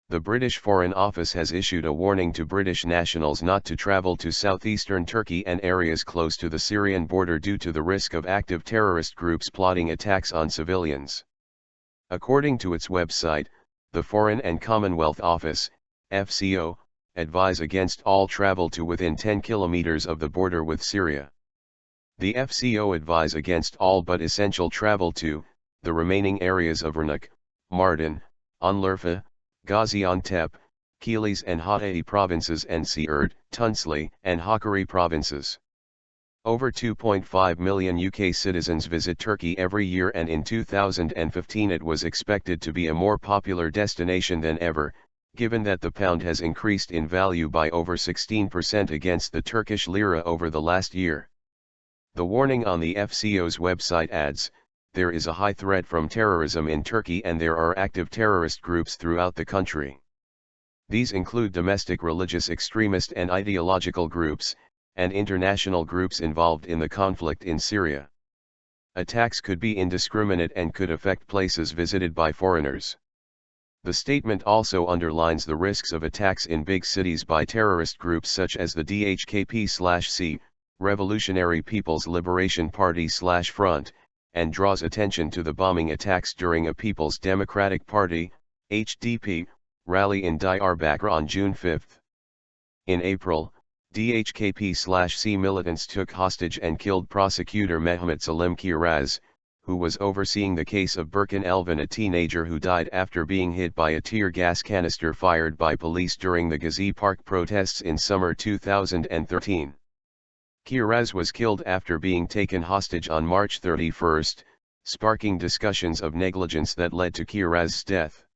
The British Foreign Office has issued a warning to British nationals not to travel to southeastern Turkey and areas close to the Syrian border due to the risk of active terrorist groups plotting attacks on civilians. According to its website, the Foreign and Commonwealth Office, FCO, advise against all travel to within 10 kilometers of the border with Syria. The FCO advise against all but essential travel to the remaining areas of Irnak, Mardin, Anlurfa, Gaziantep, Kilis and Hatay provinces and Siirt, Tunceli, and Hakkari provinces. Over 2.5 million UK citizens visit Turkey every year, and in 2015 it was expected to be a more popular destination than ever, given that the pound has increased in value by over 16% against the Turkish lira over the last year. The warning on the FCO's website adds, "There is a high threat from terrorism in Turkey and there are active terrorist groups throughout the country. These include domestic religious extremist and ideological groups, and international groups involved in the conflict in Syria. Attacks could be indiscriminate and could affect places visited by foreigners." The statement also underlines the risks of attacks in big cities by terrorist groups such as the DHKP/C, Revolutionary People's Liberation Party/Front, and draws attention to the bombing attacks during a People's Democratic Party, HDP, rally in Diyarbakır on June 5. In April, DHKP/C militants took hostage and killed Prosecutor Mehmet Selim Kiraz, who was overseeing the case of Berkin Elvan, a teenager who died after being hit by a tear gas canister fired by police during the Gezi Park protests in summer 2013. Kiraz was killed after being taken hostage on March 31, sparking discussions of negligence that led to Kiraz's death.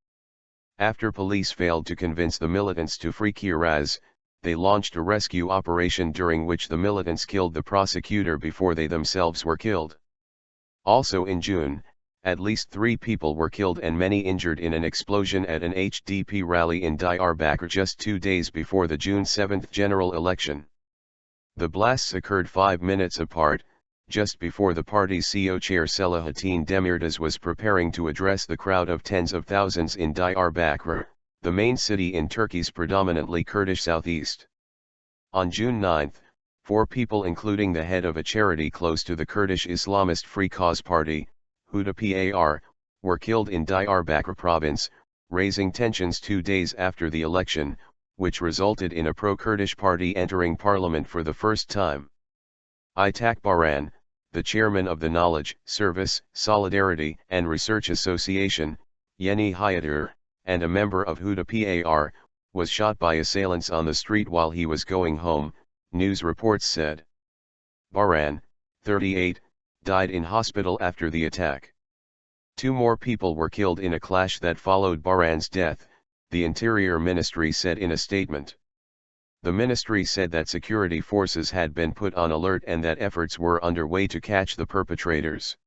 After police failed to convince the militants to free Kiraz, they launched a rescue operation during which the militants killed the prosecutor before they themselves were killed. Also in June, at least 3 people were killed and many injured in an explosion at an HDP rally in Diyarbakır just 2 days before the June 7 general election. The blasts occurred 5 minutes apart, just before the party's CO chair Selahattin Demirtas was preparing to address the crowd of tens of thousands in Diyarbakır, the main city in Turkey's predominantly Kurdish southeast. On June 9, 4 people, including the head of a charity close to the Kurdish Islamist Free Cause Party, Hudapar, were killed in Diyarbakır province, raising tensions 2 days after the election, which resulted in a pro-Kurdish party entering parliament for the first time. Aytak Baran, the chairman of the Knowledge, Service, Solidarity and Research Association, Yeni Hayatur, and a member of Hudapar, was shot by assailants on the street while he was going home, news reports said. Baran, 38, died in hospital after the attack. 2 more people were killed in a clash that followed Baran's death, the Interior Ministry said in a statement. The ministry said that security forces had been put on alert and that efforts were underway to catch the perpetrators.